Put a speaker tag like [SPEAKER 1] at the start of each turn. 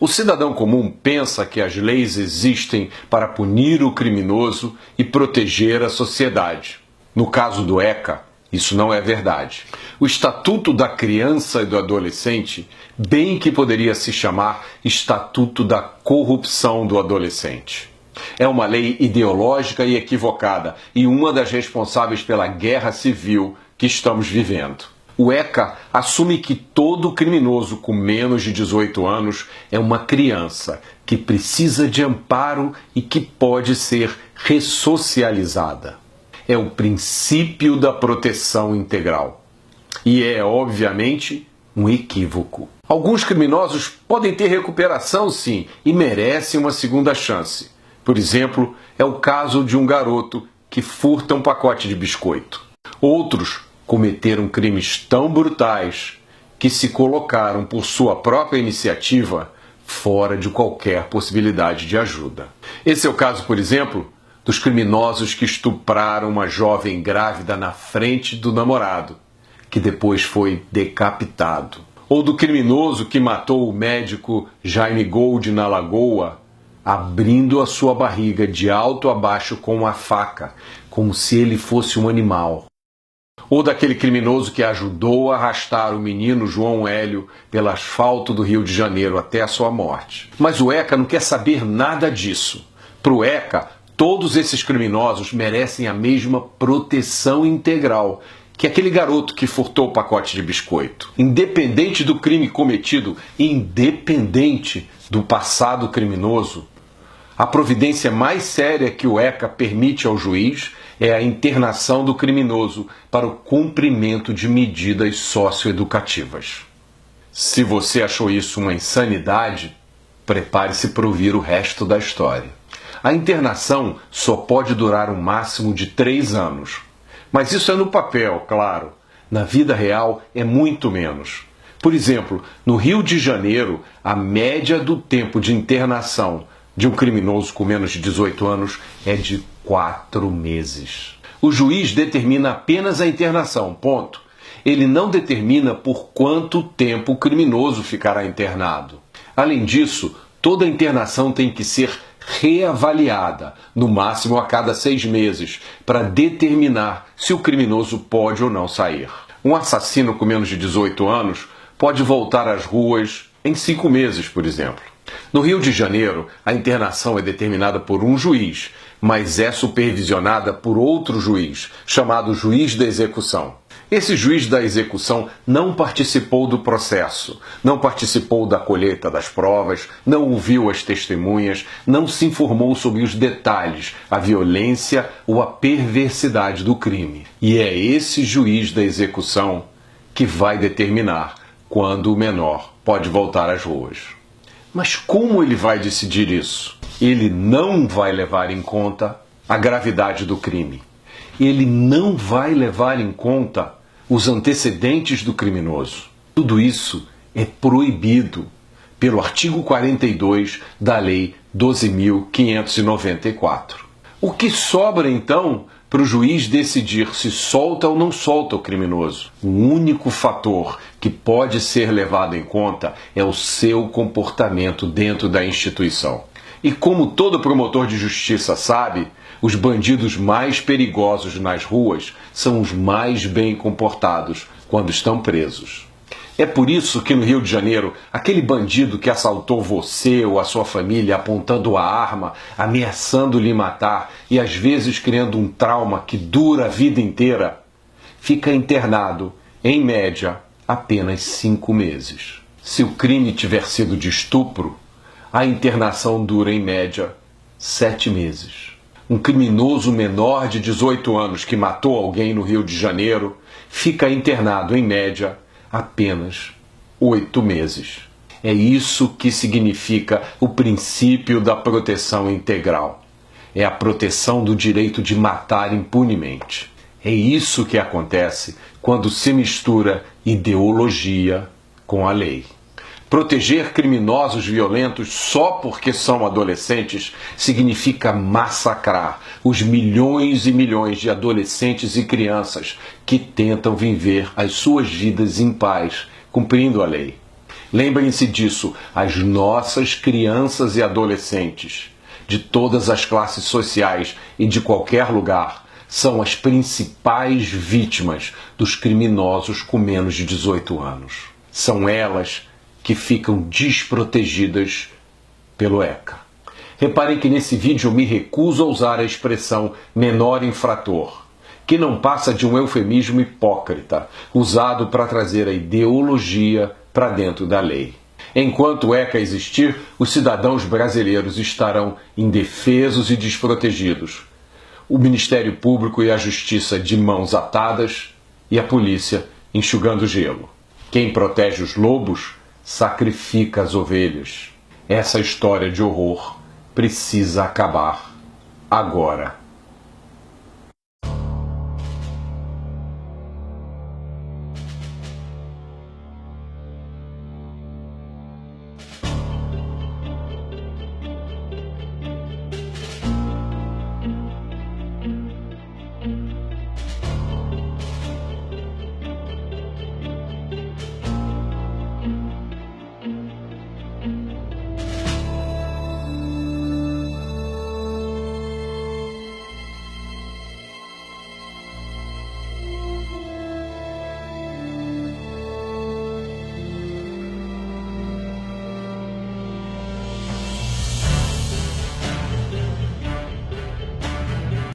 [SPEAKER 1] O cidadão comum pensa que as leis existem para punir o criminoso e proteger a sociedade. No caso do ECA, isso não é verdade. O Estatuto da Criança e do Adolescente, bem que poderia se chamar Estatuto da Corrupção do Adolescente. É uma lei ideológica e equivocada e uma das responsáveis pela guerra civil que estamos vivendo. O ECA assume que todo criminoso com menos de 18 anos é uma criança que precisa de amparo e que pode ser ressocializada. É o princípio da proteção integral. E é, obviamente, um equívoco. Alguns criminosos podem ter recuperação, sim, e merecem uma segunda chance. Por exemplo, é o caso de um garoto que furta um pacote de biscoito. Outros cometeram crimes tão brutais que se colocaram por sua própria iniciativa fora de qualquer possibilidade de ajuda. Esse é o caso, por exemplo, dos criminosos que estupraram uma jovem grávida na frente do namorado, que depois foi decapitado. Ou do criminoso que matou o médico Jaime Gold na Lagoa, abrindo a sua barriga de alto a baixo com uma faca, como se ele fosse um animal. Ou daquele criminoso que ajudou a arrastar o menino João Hélio pelo asfalto do Rio de Janeiro até a sua morte. Mas o ECA não quer saber nada disso. Para o ECA, todos esses criminosos merecem a mesma proteção integral que aquele garoto que furtou o pacote de biscoito. Independente do crime cometido, independente do passado criminoso, a providência mais séria que o ECA permite ao juiz é a internação do criminoso para o cumprimento de medidas socioeducativas. Se você achou isso uma insanidade, prepare-se para ouvir o resto da história. A internação só pode durar um máximo de 3 anos. Mas isso é no papel, claro. Na vida real é muito menos. Por exemplo, no Rio de Janeiro, a média do tempo de internação de um criminoso com menos de 18 anos é de 4 meses. O juiz determina apenas a internação, ponto. Ele não determina por quanto tempo o criminoso ficará internado. Além disso, toda internação tem que ser reavaliada, no máximo a cada 6 meses, para determinar se o criminoso pode ou não sair. Um assassino com menos de 18 anos pode voltar às ruas em 5 meses, por exemplo. No Rio de Janeiro, a internação é determinada por um juiz, mas é supervisionada por outro juiz, chamado juiz da execução. Esse juiz da execução não participou do processo, não participou da colheita das provas, não ouviu as testemunhas, não se informou sobre os detalhes, a violência ou a perversidade do crime. E é esse juiz da execução que vai determinar quando o menor pode voltar às ruas. Mas como ele vai decidir isso? Ele não vai levar em conta a gravidade do crime. Ele não vai levar em conta os antecedentes do criminoso. Tudo isso é proibido pelo artigo 42 da Lei 12.594. O que sobra, então, para o juiz decidir se solta ou não solta o criminoso? O único fator que pode ser levado em conta é o seu comportamento dentro da instituição. E como todo promotor de justiça sabe, os bandidos mais perigosos nas ruas são os mais bem comportados quando estão presos. É por isso que no Rio de Janeiro, aquele bandido que assaltou você ou a sua família apontando a arma, ameaçando lhe matar e às vezes criando um trauma que dura a vida inteira, fica internado, em média, apenas 5 meses. Se o crime tiver sido de estupro, a internação dura, em média, 7 meses. Um criminoso menor de 18 anos que matou alguém no Rio de Janeiro fica internado, em média, apenas 8 meses. É isso que significa o princípio da proteção integral. É a proteção do direito de matar impunemente. É isso que acontece quando se mistura ideologia com a lei. Proteger criminosos violentos só porque são adolescentes significa massacrar os milhões e milhões de adolescentes e crianças que tentam viver as suas vidas em paz, cumprindo a lei. Lembrem-se disso, as nossas crianças e adolescentes, de todas as classes sociais e de qualquer lugar, são as principais vítimas dos criminosos com menos de 18 anos. São elas que ficam desprotegidas pelo ECA. Reparem que nesse vídeo eu me recuso a usar a expressão menor infrator, que não passa de um eufemismo hipócrita, usado para trazer a ideologia para dentro da lei. Enquanto o ECA existir, os cidadãos brasileiros estarão indefesos e desprotegidos. O Ministério Público e a Justiça de mãos atadas e a polícia enxugando gelo. Quem protege os lobos sacrifica as ovelhas. Essa história de horror precisa acabar agora.